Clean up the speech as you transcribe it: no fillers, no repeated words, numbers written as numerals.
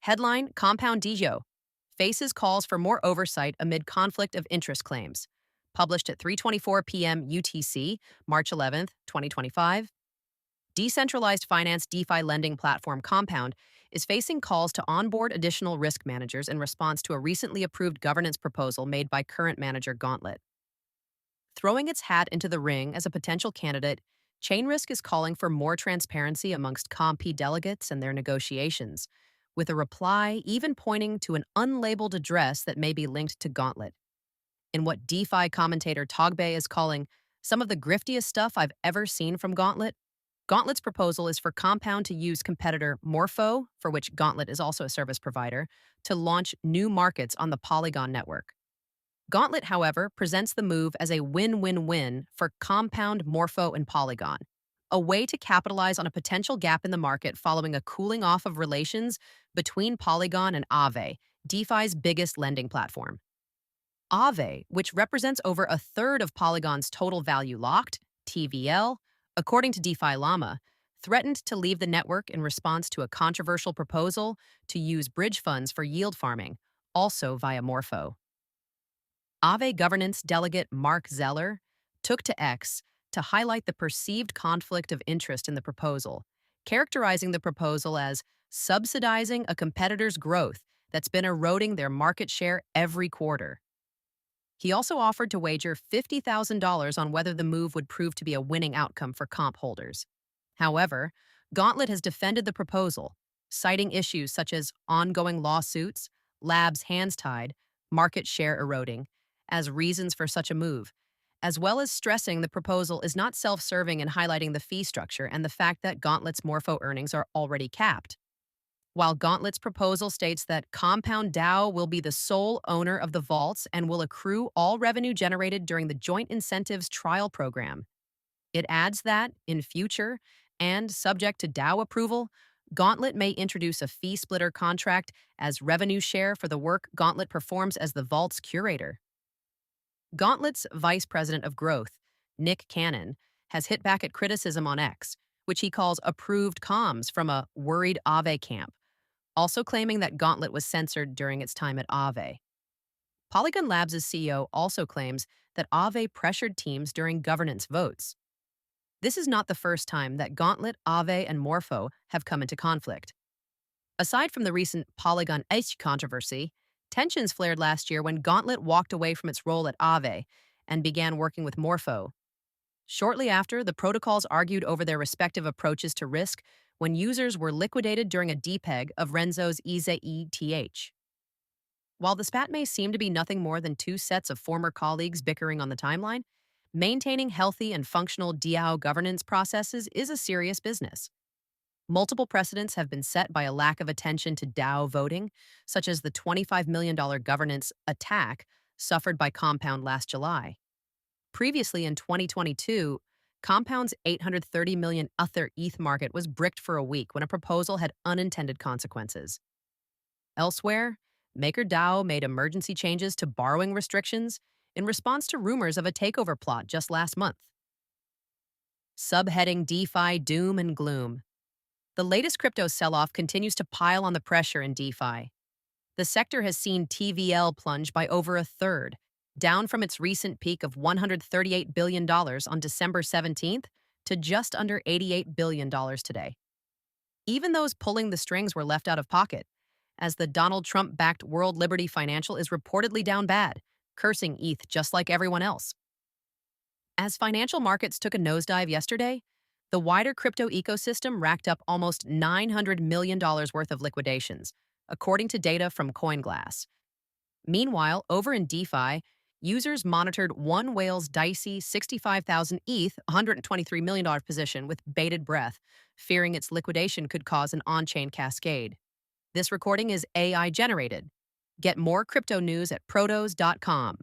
Headline: Compound DAO faces calls for more oversight amid conflict of interest claims. Published at 3:24 p.m. UTC, March 11th, 2025. Decentralized finance DeFi lending platform Compound is facing calls to onboard additional risk managers in response to a recently approved governance proposal made by current manager Gauntlet. Throwing its hat into the ring as a potential candidate, Chainrisk is calling for more transparency amongst Comp delegates and their negotiations, with a reply even pointing to an unlabeled address that may be linked to Gauntlet. In what DeFi commentator Togbay is calling some of the griftiest stuff I've ever seen from Gauntlet, Gauntlet's proposal is for Compound to use competitor Morpho, for which Gauntlet is also a service provider, to launch new markets on the Polygon network. Gauntlet, however, presents the move as a win-win-win for Compound, Morpho, and Polygon, a way to capitalize on a potential gap in the market following a cooling off of relations between Polygon and Aave, DeFi's biggest lending platform. Aave, which represents over a third of Polygon's total value locked, TVL, according to DeFi Llama, threatened to leave the network in response to a controversial proposal to use bridge funds for yield farming, also via Morpho. Aave governance delegate Mark Zeller took to X to highlight the perceived conflict of interest in the proposal, characterizing the proposal as subsidizing a competitor's growth that's been eroding their market share every quarter. He also offered to wager $50,000 on whether the move would prove to be a winning outcome for comp holders. However, Gauntlet has defended the proposal, citing issues such as ongoing lawsuits, labs hands tied, market share eroding, as reasons for such a move, as well as stressing the proposal is not self-serving and highlighting the fee structure and the fact that Gauntlet's Morpho earnings are already capped. While Gauntlet's proposal states that Compound DAO will be the sole owner of the vaults and will accrue all revenue generated during the Joint Incentives Trial Program, it adds that, in future, and subject to DAO approval, Gauntlet may introduce a fee splitter contract as revenue share for the work Gauntlet performs as the vault's curator. Gauntlet's Vice President of Growth, Nick Cannon, has hit back at criticism on X, which he calls approved comms from a worried Aave camp, also claiming that Gauntlet was censored during its time at Aave. Polygon Labs' CEO also claims that Aave pressured teams during governance votes. This is not the first time that Gauntlet, Aave, and Morpho have come into conflict. Aside from the recent Polygon H controversy, tensions flared last year when Gauntlet walked away from its role at Aave and began working with Morpho. Shortly after, the protocols argued over their respective approaches to risk when users were liquidated during a depeg of Renzo's ETH. While the spat may seem to be nothing more than two sets of former colleagues bickering on the timeline, maintaining healthy and functional DAO governance processes is a serious business. Multiple precedents have been set by a lack of attention to DAO voting, such as the $25 million governance attack suffered by Compound last July. Previously in 2022, Compound's $830 million Ether ETH market was bricked for a week when a proposal had unintended consequences. Elsewhere, MakerDAO made emergency changes to borrowing restrictions in response to rumors of a takeover plot just last month. Subheading DeFi Doom and Gloom. The latest crypto sell-off continues to pile on the pressure in DeFi. The sector has seen TVL plunge by over a third, down from its recent peak of $138 billion on December 17th to just under $88 billion today. Even those pulling the strings were left out of pocket, as the Donald Trump-backed World Liberty Financial is reportedly down bad, cursing ETH just like everyone else. As financial markets took a nosedive yesterday, the wider crypto ecosystem racked up almost $900 million worth of liquidations, according to data from CoinGlass. Meanwhile, over in DeFi, users monitored one whale's dicey 65,000 ETH, $123 million position with bated breath, fearing its liquidation could cause an on-chain cascade. This recording is AI generated. Get more crypto news at protos.com.